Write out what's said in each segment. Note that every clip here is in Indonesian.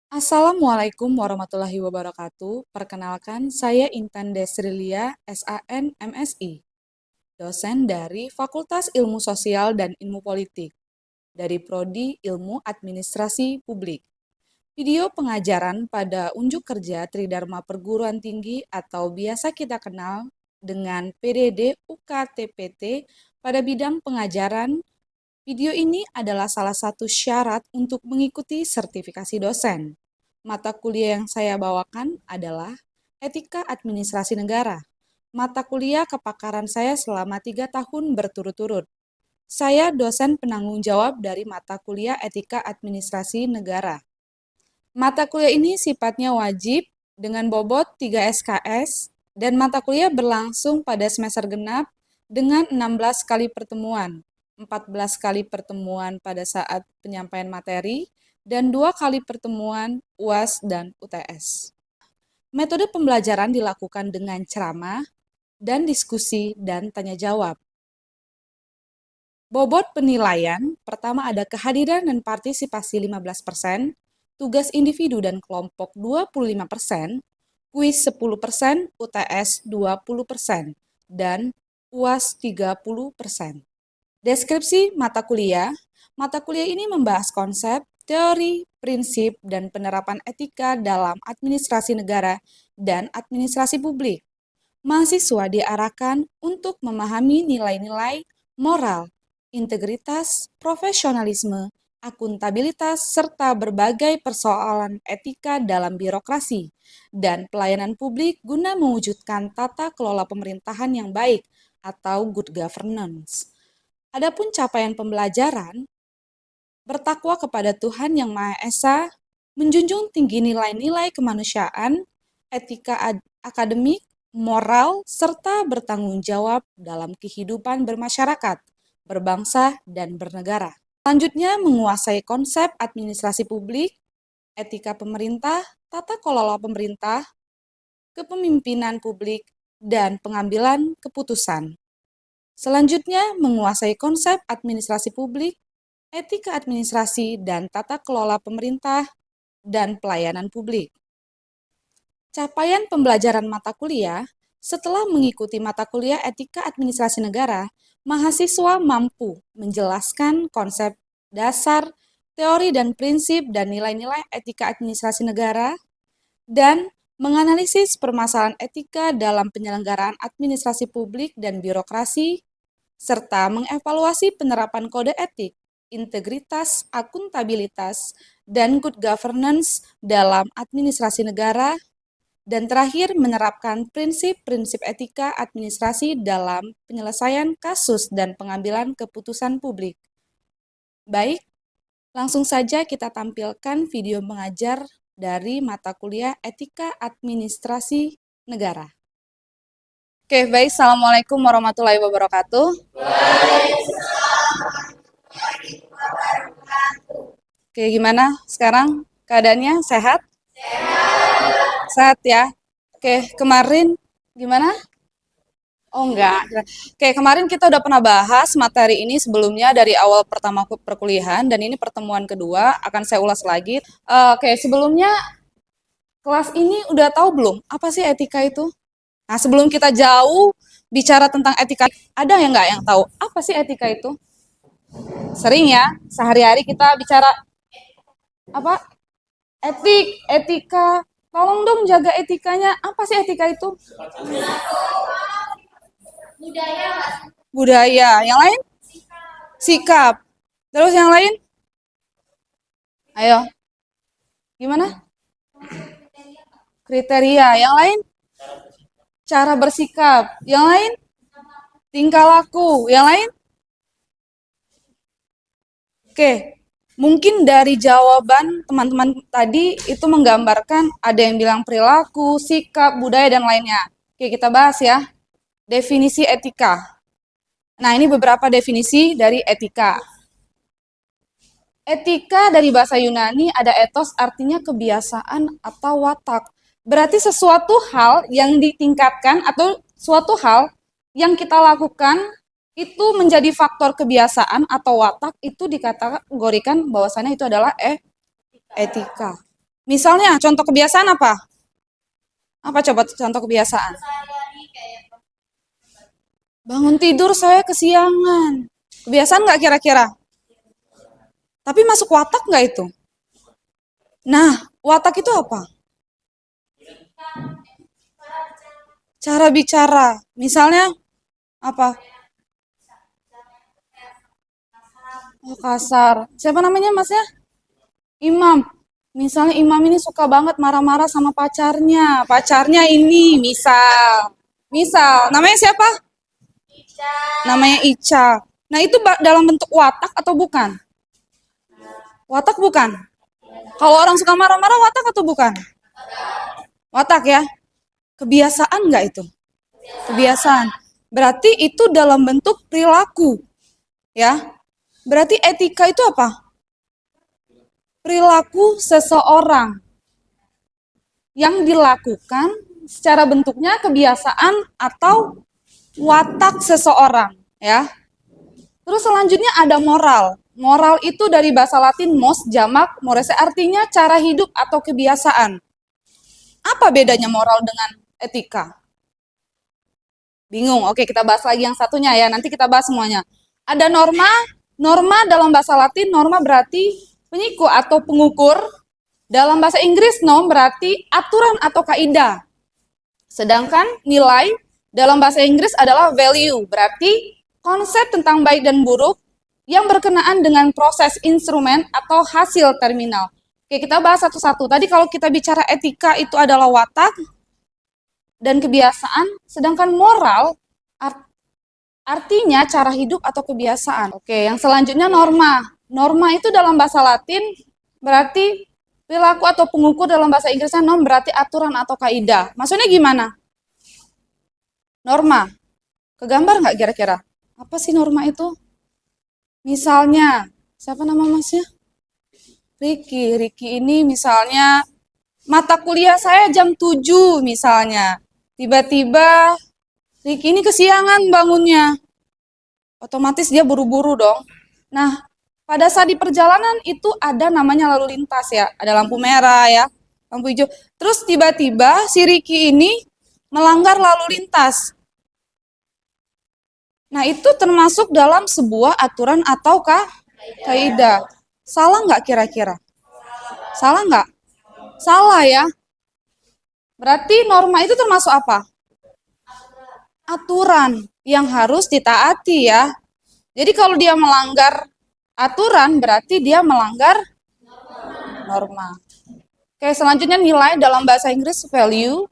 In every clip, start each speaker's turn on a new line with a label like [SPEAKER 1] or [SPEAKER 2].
[SPEAKER 1] Assalamualaikum warahmatullahi wabarakatuh. Perkenalkan, saya Intan Desrilia, SAN MSI, dosen dari Fakultas Ilmu Sosial dan Ilmu Politik, dari Prodi Ilmu Administrasi Publik. Video pengajaran pada unjuk kerja Tridharma Perguruan Tinggi atau biasa kita kenal dengan PDD UKTPT pada bidang pengajaran. Video ini adalah salah satu syarat untuk mengikuti sertifikasi dosen. Mata kuliah yang saya bawakan adalah Etika Administrasi Negara. Mata kuliah kepakaran saya selama 3 tahun berturut-turut. Saya dosen penanggung jawab dari mata kuliah Etika Administrasi Negara. Mata kuliah ini sifatnya wajib dengan bobot 3 SKS dan mata kuliah berlangsung pada semester genap dengan 16 kali pertemuan, 14 kali pertemuan pada saat penyampaian materi, dan 2 kali pertemuan UAS dan UTS. Metode pembelajaran dilakukan dengan ceramah dan diskusi dan tanya jawab. Bobot penilaian, pertama ada kehadiran dan partisipasi 15%, tugas individu dan kelompok 25%, kuis 10%, UTS 20%, dan UAS 30%. Deskripsi mata kuliah ini membahas konsep, teori, prinsip, dan penerapan etika dalam administrasi negara dan administrasi publik. Mahasiswa diarahkan untuk memahami nilai-nilai moral, integritas, profesionalisme, akuntabilitas, serta berbagai persoalan etika dalam birokrasi dan pelayanan publik guna mewujudkan tata kelola pemerintahan yang baik atau good governance. Adapun capaian pembelajaran, bertakwa kepada Tuhan Yang Maha Esa, menjunjung tinggi nilai-nilai kemanusiaan, etika akademik, moral, serta bertanggung jawab dalam kehidupan bermasyarakat, berbangsa, dan bernegara. Selanjutnya, menguasai konsep administrasi publik, etika pemerintah, tata kelola pemerintah, kepemimpinan publik, dan pengambilan keputusan. Selanjutnya, menguasai konsep administrasi publik, etika administrasi, dan tata kelola pemerintah dan pelayanan publik. Capaian pembelajaran mata kuliah, setelah mengikuti mata kuliah Etika Administrasi Negara, mahasiswa mampu menjelaskan konsep dasar, teori dan prinsip dan nilai-nilai etika administrasi negara, dan menganalisis permasalahan etika dalam penyelenggaraan administrasi publik dan birokrasi, serta mengevaluasi penerapan kode etik, integritas, akuntabilitas, dan good governance dalam administrasi negara, dan terakhir menerapkan prinsip-prinsip etika administrasi dalam penyelesaian kasus dan pengambilan keputusan publik. Baik, langsung saja kita tampilkan video mengajar dari mata kuliah Etika Administrasi Negara. Oke, baik. Assalamualaikum warahmatullahi wabarakatuh. Oke, gimana sekarang keadaannya? Sehat? Sehat ya? Oke, kemarin gimana? Oh enggak. Oke, kemarin kita udah pernah bahas materi ini sebelumnya dari awal pertama perkuliahan dan ini pertemuan kedua akan saya ulas lagi. Oke, sebelumnya kelas ini udah tahu belum apa sih etika itu? Nah, sebelum kita jauh bicara tentang etika, ada yang nggak yang tahu apa sih etika itu? Sering ya, sehari-hari kita bicara apa? Etika. Tolong dong jaga etikanya. Apa sih etika itu? Budaya. Yang lain? Sikap. Terus yang lain? Ayo. Gimana? Kriteria. Yang lain? Cara bersikap. Yang lain? Tingkah laku. Yang lain? Oke. Mungkin dari jawaban teman-teman tadi itu menggambarkan ada yang bilang perilaku, sikap, budaya, dan lainnya. Oke, kita bahas ya. Definisi etika. Nah, ini beberapa definisi dari etika. Etika dari bahasa Yunani ada ethos artinya kebiasaan atau watak. Berarti sesuatu hal yang ditingkatkan atau suatu hal yang kita lakukan itu menjadi faktor kebiasaan atau watak itu dikategorikan bahwasannya itu adalah etika. Misalnya, contoh kebiasaan apa? Apa coba contoh kebiasaan? Bangun tidur saya kesiangan. Kebiasaan nggak kira-kira? Tapi masuk watak nggak itu? Nah, watak itu apa? Cara bicara. Misalnya apa? Oh, kasar. Siapa namanya masnya? Imam. Misalnya Imam ini suka banget marah-marah sama pacarnya. Pacarnya ini misal. Misal. Namanya siapa? Namanya Ica. Nah, itu dalam bentuk watak atau bukan? Watak bukan? Kalau orang suka marah-marah watak atau bukan? Watak ya. Kebiasaan nggak itu? Kebiasaan. Berarti itu dalam bentuk perilaku. Ya. Berarti etika itu apa? Perilaku seseorang yang dilakukan secara bentuknya kebiasaan atau watak seseorang, ya. Terus selanjutnya ada moral. Moral itu dari bahasa Latin mos, jamak, morese, artinya cara hidup atau kebiasaan. Apa bedanya moral dengan etika? Bingung? Oke, kita bahas lagi yang satunya ya. Nanti kita bahas semuanya. Ada norma. Norma dalam bahasa Latin, norma berarti penyiku atau pengukur. Dalam bahasa Inggris, norm berarti aturan atau kaidah. Sedangkan nilai dalam bahasa Inggris adalah value, berarti konsep tentang baik dan buruk yang berkenaan dengan proses instrumen atau hasil terminal. Oke, kita bahas satu-satu. Tadi kalau kita bicara etika itu adalah watak dan kebiasaan, sedangkan moral artinya cara hidup atau kebiasaan. Oke, yang selanjutnya norma. Norma itu dalam bahasa Latin berarti perilaku atau pengukur, dalam bahasa Inggrisnya norm berarti aturan atau kaidah. Maksudnya gimana? Norma. Kegambar nggak kira-kira? Apa sih norma itu? Misalnya, siapa nama masnya? Riki. Riki ini misalnya mata kuliah saya jam 7 misalnya. Tiba-tiba Riki ini kesiangan bangunnya. Otomatis dia buru-buru dong. Nah, pada saat di perjalanan itu ada namanya lalu lintas ya. Ada lampu merah ya, lampu hijau. Terus tiba-tiba si Riki ini melanggar lalu lintas. Nah, itu termasuk dalam sebuah aturan atau kaidah. Salah nggak kira-kira? Salah nggak? Salah ya. Berarti norma itu termasuk apa? Aturan yang harus ditaati ya. Jadi kalau dia melanggar aturan, berarti dia melanggar norma. Oke, selanjutnya nilai dalam bahasa Inggris value,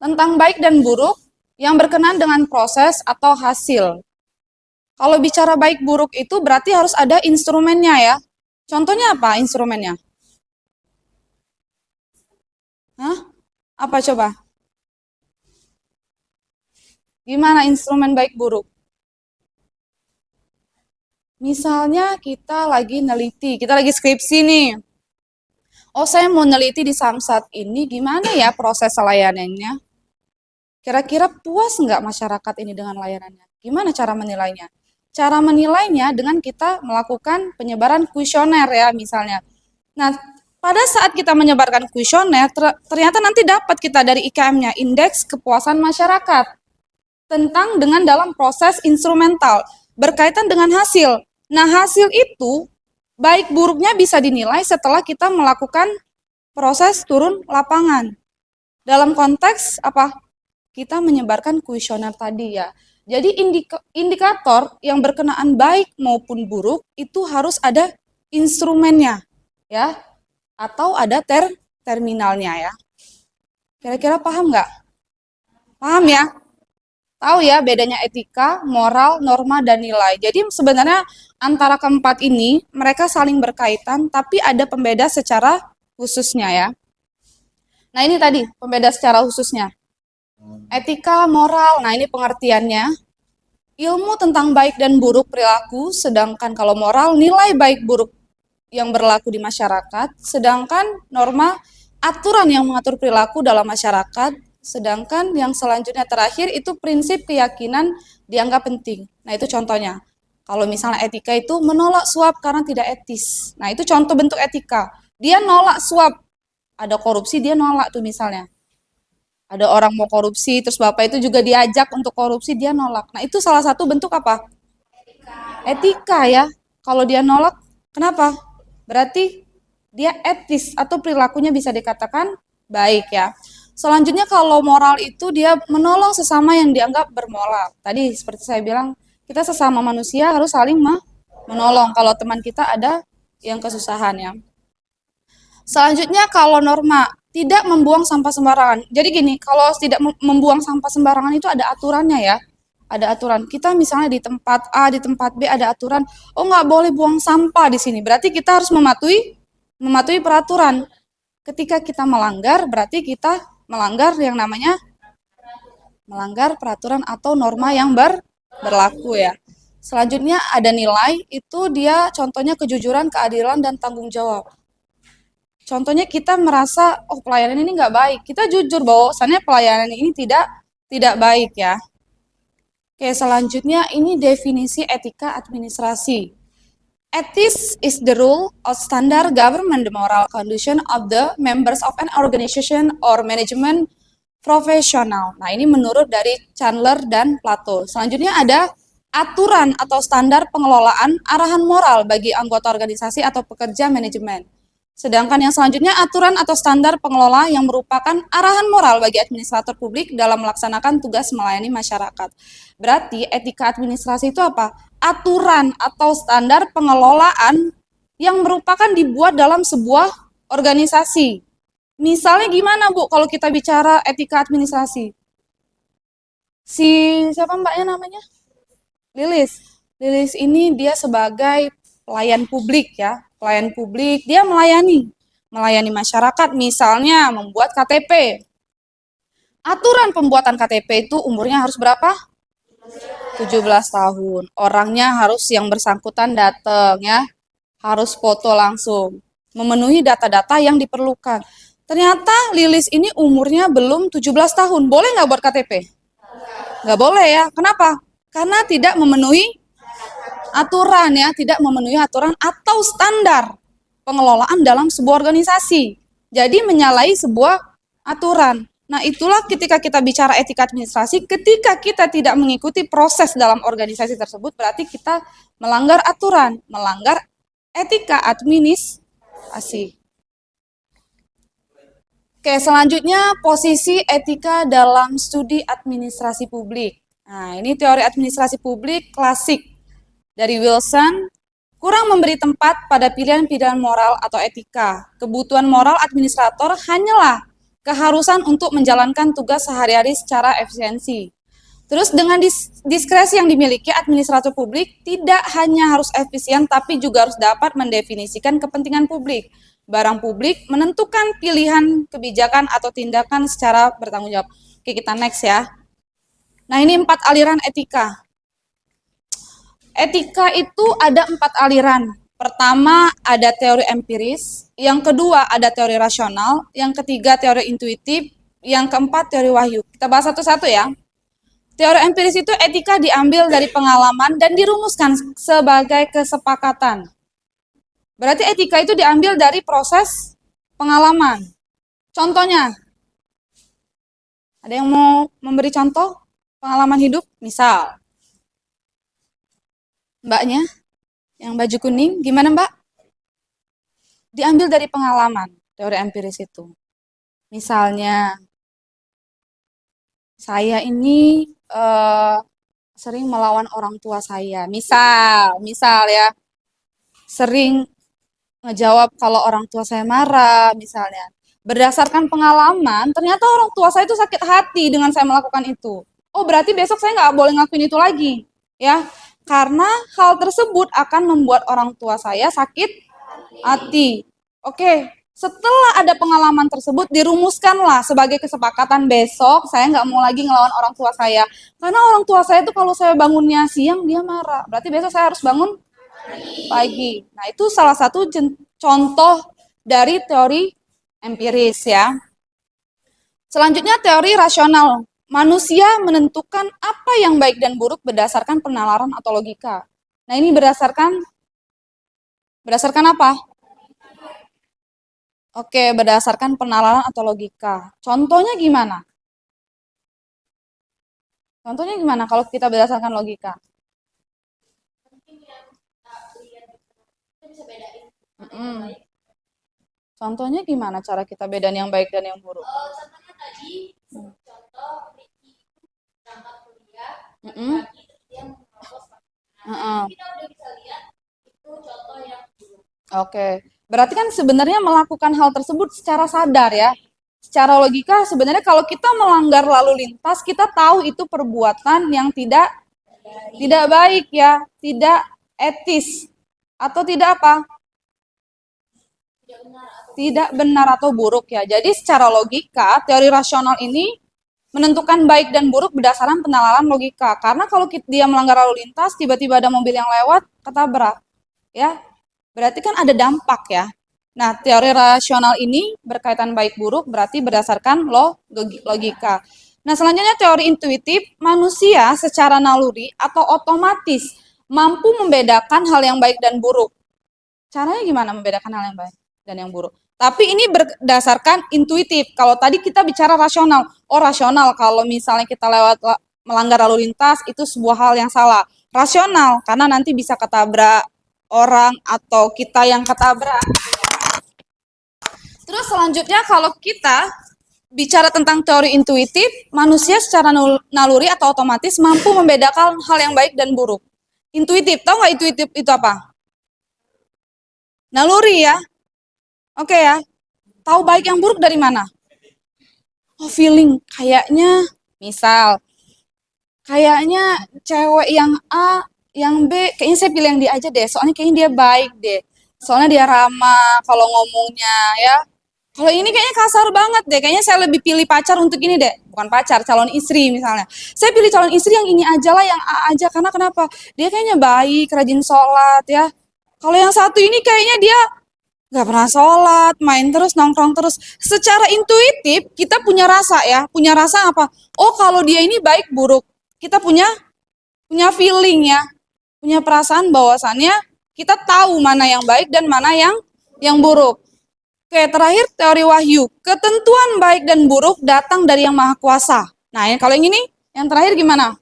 [SPEAKER 1] tentang baik dan buruk yang berkenaan dengan proses atau hasil. Kalau bicara baik buruk itu berarti harus ada instrumennya ya. Contohnya apa instrumennya? Hah? Apa coba? Gimana instrumen baik buruk? Misalnya kita lagi neliti, kita lagi skripsi nih. Oh, saya mau neliti di Samsat ini, gimana ya proses layanannya? Kira-kira puas nggak masyarakat ini dengan layanannya? Gimana cara menilainya? Cara menilainya dengan kita melakukan penyebaran kuesioner ya misalnya. Nah, pada saat kita menyebarkan kuesioner, ternyata nanti dapat kita dari IKM-nya, Indeks Kepuasan Masyarakat, tentang dengan dalam proses instrumental, berkaitan dengan hasil. Nah, hasil itu baik buruknya bisa dinilai setelah kita melakukan proses turun lapangan. Dalam konteks apa? Kita menyebarkan kuesioner tadi ya. Jadi indikator yang berkenaan baik maupun buruk itu harus ada instrumennya ya, atau ada terminalnya ya. Kira-kira paham nggak? Paham ya? Tahu ya bedanya etika, moral, norma, dan nilai. Jadi sebenarnya antara keempat ini mereka saling berkaitan, tapi ada pembeda secara khususnya ya. Nah ini tadi pembeda secara khususnya. Etika, moral, nah ini pengertiannya. Ilmu tentang baik dan buruk perilaku, sedangkan kalau moral nilai baik buruk yang berlaku di masyarakat, sedangkan norma aturan yang mengatur perilaku dalam masyarakat, sedangkan yang selanjutnya terakhir itu prinsip keyakinan dianggap penting. Nah itu contohnya. Kalau misalnya etika itu menolak suap karena tidak etis. Nah itu contoh bentuk etika. Dia nolak suap Ada korupsi dia nolak tuh misalnya. Ada orang mau korupsi, terus bapak itu juga diajak untuk korupsi, dia nolak. Nah itu salah satu bentuk apa? Etika ya. Kalau dia nolak, kenapa? Berarti dia etis atau perilakunya bisa dikatakan baik ya. Selanjutnya kalau moral itu dia menolong sesama yang dianggap bermoral. Tadi seperti saya bilang, kita sesama manusia harus saling menolong kalau teman kita ada yang kesusahan ya. Selanjutnya kalau norma tidak membuang sampah sembarangan. Jadi gini, kalau tidak membuang sampah sembarangan itu ada aturannya ya. Ada aturan. Kita misalnya di tempat A, di tempat B ada aturan, oh nggak boleh buang sampah di sini. Berarti kita harus mematuhi peraturan. Ketika kita melanggar, berarti kita melanggar yang namanya melanggar peraturan atau norma yang berlaku ya. Selanjutnya ada nilai, itu dia contohnya kejujuran, keadilan, dan tanggung jawab. Contohnya kita merasa, oh pelayanan ini nggak baik. Kita jujur bahwasannya pelayanan ini tidak baik ya. Oke, selanjutnya ini definisi etika administrasi. Ethics is the rule or standard government the moral condition of the members of an organization or management profesional. Nah, ini menurut dari Chandler dan Plato. Selanjutnya ada aturan atau standar pengelolaan arahan moral bagi anggota organisasi atau pekerja manajemen. Sedangkan yang selanjutnya aturan atau standar pengelola yang merupakan arahan moral bagi administrator publik dalam melaksanakan tugas melayani masyarakat. Berarti etika administrasi itu apa? Aturan atau standar pengelolaan yang merupakan dibuat dalam sebuah organisasi. Misalnya gimana Bu kalau kita bicara etika administrasi? Si siapa mbaknya namanya? Lilis. Lilis ini dia sebagai pelayan publik ya. Pelayan publik, dia melayani masyarakat, misalnya membuat KTP. Aturan pembuatan KTP itu umurnya harus berapa? 17 tahun. Orangnya harus yang bersangkutan datang ya. Harus foto langsung. Memenuhi data-data yang diperlukan. Ternyata Lilis ini umurnya belum 17 tahun. Boleh nggak buat KTP? Nggak boleh ya. Kenapa? Karena tidak memenuhi aturan ya, tidak memenuhi aturan atau standar pengelolaan dalam sebuah organisasi. Jadi menyalahi sebuah aturan. Nah, itulah ketika kita bicara etika administrasi, ketika kita tidak mengikuti proses dalam organisasi tersebut, berarti kita melanggar aturan, melanggar etika administrasi. Oke, selanjutnya posisi etika dalam studi administrasi publik. Nah, ini teori administrasi publik klasik dari Wilson, kurang memberi tempat pada pilihan-pilihan moral atau etika. Kebutuhan moral administrator hanyalah keharusan untuk menjalankan tugas sehari-hari secara efisiensi. Terus dengan diskresi yang dimiliki administrator publik tidak hanya harus efisien tapi juga harus dapat mendefinisikan kepentingan publik. Barang publik menentukan pilihan kebijakan atau tindakan secara bertanggung jawab. Oke, kita next ya. Nah, ini 4 aliran etika. Etika itu ada 4 aliran. Pertama ada teori empiris, yang kedua ada teori rasional, yang ketiga teori intuitif, yang keempat teori wahyu. Kita bahas satu-satu ya. Teori empiris itu etika diambil dari pengalaman dan dirumuskan sebagai kesepakatan. Berarti etika itu diambil dari proses pengalaman. Contohnya, ada yang mau memberi contoh pengalaman hidup? Misal, mbaknya yang baju kuning, gimana mbak? Diambil dari pengalaman, teori empiris itu. Misalnya, saya ini sering melawan orang tua saya. Misal ya, sering ngejawab kalau orang tua saya marah, misalnya. Berdasarkan pengalaman, ternyata orang tua saya itu sakit hati dengan saya melakukan itu. Oh, berarti besok saya nggak boleh ngelakuin itu lagi. Ya, karena hal tersebut akan membuat orang tua saya sakit hati. Oke, setelah ada pengalaman tersebut, dirumuskanlah sebagai kesepakatan besok saya nggak mau lagi ngelawan orang tua saya. Karena orang tua saya itu kalau saya bangunnya siang, dia marah. Berarti besok saya harus bangun pagi. Nah, itu salah satu contoh dari teori empiris ya. Selanjutnya teori rasional. Manusia menentukan apa yang baik dan buruk berdasarkan penalaran atau logika. Nah, ini berdasarkan apa? Oke, berdasarkan penalaran atau logika. Contohnya gimana? Contohnya gimana kalau kita berdasarkan logika? Mm-mm. Contohnya gimana cara kita bedain yang baik dan yang buruk? Mm-mm. Heeh. Oke, berarti kan sebenarnya melakukan hal tersebut secara sadar ya. Secara logika sebenarnya kalau kita melanggar lalu lintas, kita tahu itu perbuatan yang tidak baik ya, tidak etis atau tidak apa? Tidak benar atau buruk ya. Jadi secara logika, teori rasional ini menentukan baik dan buruk berdasarkan penalaran logika. Karena kalau dia melanggar lalu lintas, tiba-tiba ada mobil yang lewat, ketabrak, ya, berarti kan ada dampak ya. Nah, teori rasional ini berkaitan baik buruk berarti berdasarkan logika. Nah, selanjutnya teori intuitif, manusia secara naluri atau otomatis mampu membedakan hal yang baik dan buruk. Caranya gimana membedakan hal yang baik dan yang buruk? Tapi ini berdasarkan intuitif. Kalau tadi kita bicara rasional. Oh, rasional kalau misalnya kita melanggar lalu lintas itu sebuah hal yang salah. Rasional karena nanti bisa ketabrak orang atau kita yang ketabrak. Terus selanjutnya kalau kita bicara tentang teori intuitif, manusia secara naluri atau otomatis mampu membedakan hal yang baik dan buruk. Intuitif, tahu nggak intuitif itu apa? Naluri ya. Oke ya. Tahu baik yang buruk dari mana? Oh, feeling. Kayaknya cewek yang A, yang B, kayaknya saya pilih yang dia aja deh. Soalnya kayaknya dia baik deh. Soalnya dia ramah kalau ngomongnya ya. Kalau ini kayaknya kasar banget deh. Kayaknya saya lebih pilih pacar untuk ini deh. Bukan pacar, calon istri misalnya. Saya pilih calon istri yang ini aja lah, yang A aja. Karena kenapa? Dia kayaknya baik, rajin sholat ya. Kalau yang satu ini kayaknya dia nggak pernah sholat, main terus, nongkrong terus. Secara intuitif, kita punya rasa ya. Punya rasa apa? Oh, kalau dia ini baik buruk. Kita punya punya feeling ya. Punya perasaan bahwasannya kita tahu mana yang baik dan mana yang buruk. Oke, terakhir teori wahyu. Ketentuan baik dan buruk datang dari yang maha kuasa. Nah, kalau yang ini, yang terakhir gimana?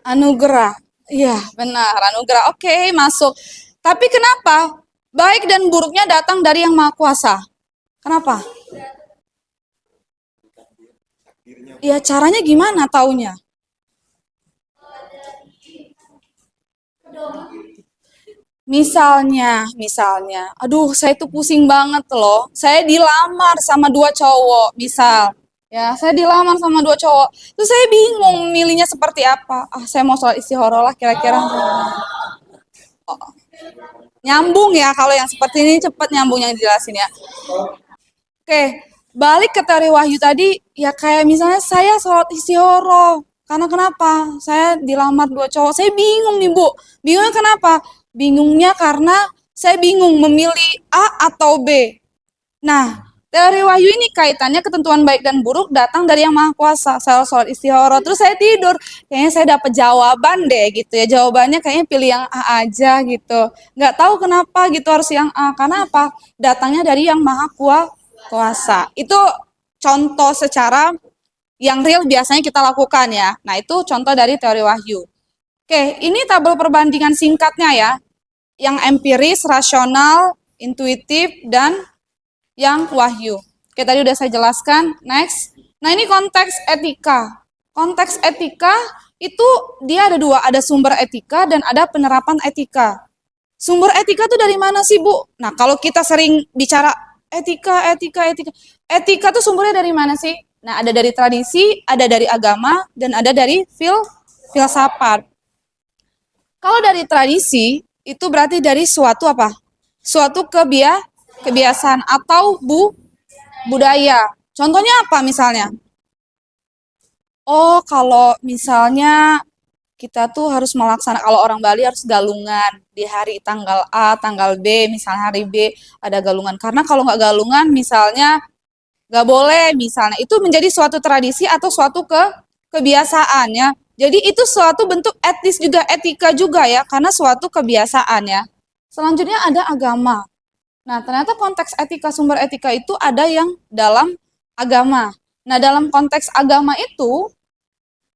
[SPEAKER 1] Anugerah. Iya, benar, anugerah. Oke, masuk. Tapi kenapa baik dan buruknya datang dari yang maha kuasa? Kenapa? Ya, caranya gimana taunya? Misalnya, aduh, saya tuh pusing banget loh. Saya dilamar sama dua cowok, misal. Ya, saya dilamar sama dua cowok. Terus saya bingung milihnya seperti apa. Ah, saya mau sholat istihoroh lah kira-kira. Nyambung ya, kalau yang seperti ini cepet nyambung yang dijelasin ya. Oke, balik ke teori wahyu tadi, ya kayak misalnya saya sholat istihoroh. Karena kenapa? Saya dilamar dua cowok. Saya bingung nih, Bu. Bingungnya kenapa? Bingungnya karena saya bingung memilih A atau B. Nah, teori wahyu ini kaitannya ketentuan baik dan buruk datang dari yang maha kuasa. Saya sholat istihoroh, terus saya tidur. Kayaknya saya dapat jawaban deh gitu ya. Jawabannya kayaknya pilih yang A aja gitu. Nggak tahu kenapa gitu harus yang A. Karena apa? Datangnya dari yang maha kuasa. Itu contoh secara yang real biasanya kita lakukan ya. Nah, itu contoh dari teori wahyu. Oke, ini tabel perbandingan singkatnya ya. Yang empiris, rasional, intuitif, dan yang wahyu. Oke, tadi udah saya jelaskan. Next. Nah, ini konteks etika. Konteks etika itu dia ada dua, ada sumber etika dan ada penerapan etika. Sumber etika itu dari mana sih, Bu? Nah, kalau kita sering bicara etika. Etika tuh sumbernya dari mana sih? Nah, ada dari tradisi, ada dari agama, dan ada dari filsafat. Kalau dari tradisi, itu berarti dari suatu apa? Suatu kebiasaan atau budaya. Contohnya apa misalnya? Oh, kalau misalnya kita tuh harus melaksanakan, kalau orang Bali harus galungan di hari tanggal A, tanggal B, misalnya hari B ada galungan. Karena kalau nggak galungan, misalnya nggak boleh, misalnya itu menjadi suatu tradisi atau suatu kebiasaan ya. Jadi itu suatu bentuk etis juga, etika juga ya, karena suatu kebiasaan ya. Selanjutnya ada agama. Nah, ternyata konteks etika, sumber etika itu ada yang dalam agama. Nah, dalam konteks agama itu,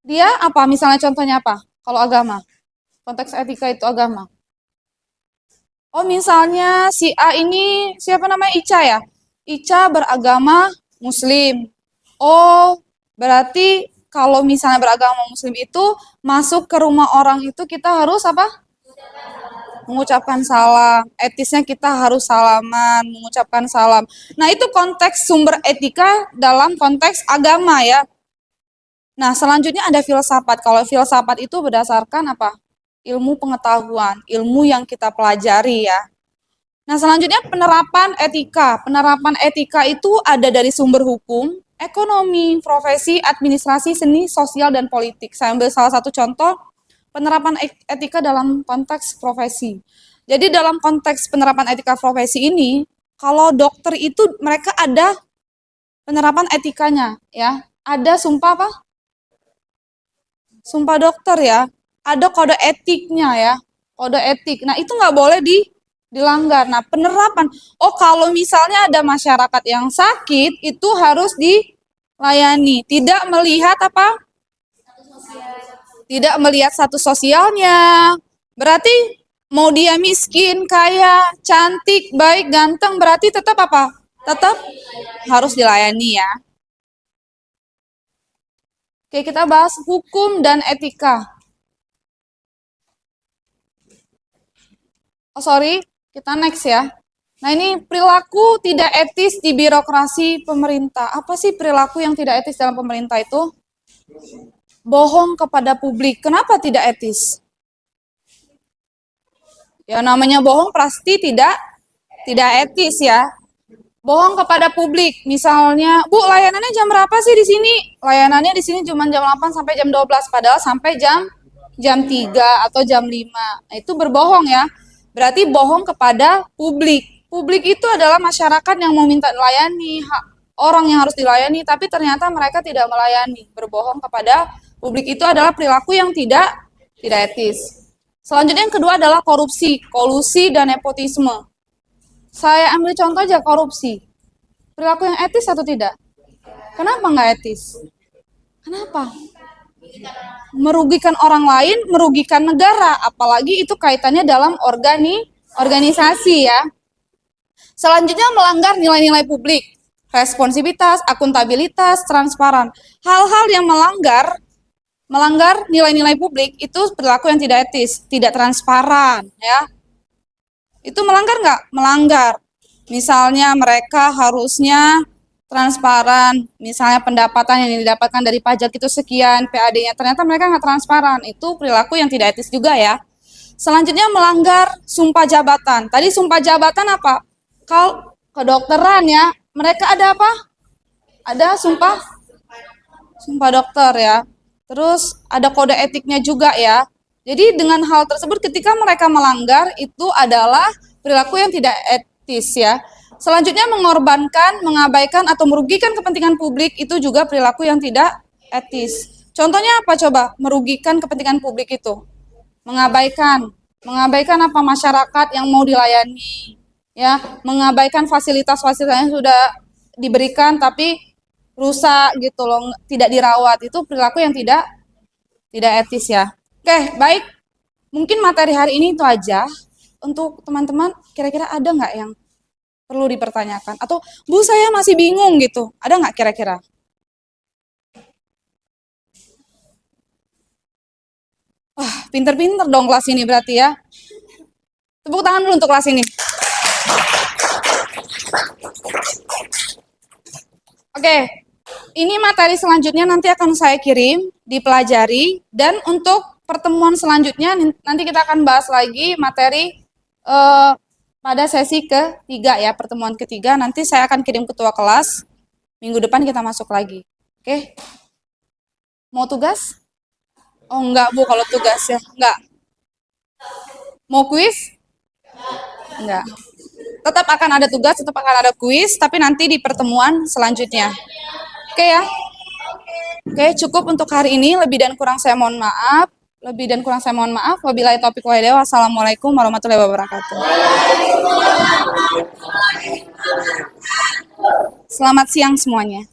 [SPEAKER 1] dia apa? Misalnya contohnya apa? Kalau agama, konteks etika itu agama. Oh, misalnya si A ini, siapa namanya? Ica ya? Ica beragama Muslim. Oh, berarti kalau misalnya beragama Muslim itu, masuk ke rumah orang itu kita harus apa? Mengucapkan salam. Etisnya kita harus salaman, mengucapkan salam. Nah, itu konteks sumber etika dalam konteks agama ya. Nah, selanjutnya ada filsafat. Kalau filsafat itu berdasarkan apa? Ilmu pengetahuan, ilmu yang kita pelajari ya. Nah, selanjutnya penerapan etika. Penerapan etika itu ada dari sumber hukum, ekonomi, profesi, administrasi, seni, sosial, dan politik. Saya ambil salah satu contoh penerapan etika dalam konteks profesi. Jadi dalam konteks penerapan etika profesi ini, kalau dokter itu mereka ada penerapan etikanya ya. Ada sumpah apa? Sumpah dokter ya. Ada kode etiknya ya. Kode etik. Nah, itu nggak boleh dilanggar. Nah, penerapan. Oh, kalau misalnya ada masyarakat yang sakit, itu harus dilayani. Tidak melihat apa? Tidak melihat status sosialnya. Berarti mau dia miskin, kaya, cantik, baik, ganteng, berarti tetap apa? Tetap harus dilayani ya. Oke, kita bahas hukum dan etika. Oh, sorry, kita next ya. Nah, ini perilaku tidak etis di birokrasi pemerintah. Apa sih perilaku yang tidak etis dalam pemerintah itu? Bohong kepada publik. Kenapa tidak etis? Ya, namanya bohong pasti tidak etis ya. Bohong kepada publik. Misalnya, Bu, layanannya jam berapa sih di sini? Layanannya di sini cuma jam 8 sampai jam 12, padahal sampai jam 3 atau jam 5. Nah, itu berbohong ya. Berarti bohong kepada publik. Publik itu adalah masyarakat yang mau minta dilayani, orang yang harus dilayani, tapi ternyata mereka tidak melayani. Berbohong kepada publik itu adalah perilaku yang tidak etis. Selanjutnya yang kedua adalah korupsi, kolusi, dan nepotisme. Saya ambil contoh aja korupsi. Perilaku yang etis atau tidak? Kenapa nggak etis? Kenapa? Merugikan orang lain, merugikan negara, apalagi itu kaitannya dalam organisasi ya. Selanjutnya melanggar nilai-nilai publik, responsivitas, akuntabilitas, transparan. Hal-hal yang melanggar nilai-nilai publik itu perilaku yang tidak etis, tidak transparan ya. Itu melanggar nggak? Melanggar. Misalnya mereka harusnya transparan, misalnya pendapatan yang didapatkan dari pajak itu sekian, PAD-nya, ternyata mereka nggak transparan. Itu perilaku yang tidak etis juga ya. Selanjutnya melanggar sumpah jabatan. Tadi sumpah jabatan apa? Kalau kedokteran ya, mereka ada apa? Ada sumpah dokter ya. Terus ada kode etiknya juga ya. Jadi dengan hal tersebut ketika mereka melanggar itu adalah perilaku yang tidak etis ya. Selanjutnya mengorbankan, mengabaikan atau merugikan kepentingan publik itu juga perilaku yang tidak etis. Contohnya apa coba? Merugikan kepentingan publik itu. Mengabaikan apa masyarakat yang mau dilayani. Ya, mengabaikan fasilitas-fasilitas yang sudah diberikan tapi rusak gitu loh, tidak dirawat. Itu perilaku yang tidak etis ya. Oke, baik. Mungkin materi hari ini itu aja. Untuk teman-teman, kira-kira ada nggak yang perlu dipertanyakan? Atau, Bu, saya masih bingung gitu. Ada nggak kira-kira? Wah, pinter-pinter dong kelas ini berarti ya. Tepuk tangan dulu untuk kelas ini. Oke, ini materi selanjutnya nanti akan saya kirim, dipelajari. Dan untuk pertemuan selanjutnya, nanti kita akan bahas lagi materi pada sesi ketiga ya, pertemuan ketiga. Nanti saya akan kirim ketua kelas. Minggu depan kita masuk lagi. Oke? Mau tugas? Oh enggak Bu, kalau tugas ya. Enggak. Mau kuis? Enggak. Tetap akan ada tugas, tetap akan ada kuis, tapi nanti di pertemuan selanjutnya. Oke ya? Oke, cukup untuk hari ini. Lebih dan kurang saya mohon maaf. Wabillahi taufiq wal hidayah. Wassalamualaikum warahmatullahi wabarakatuh.
[SPEAKER 2] Selamat siang semuanya.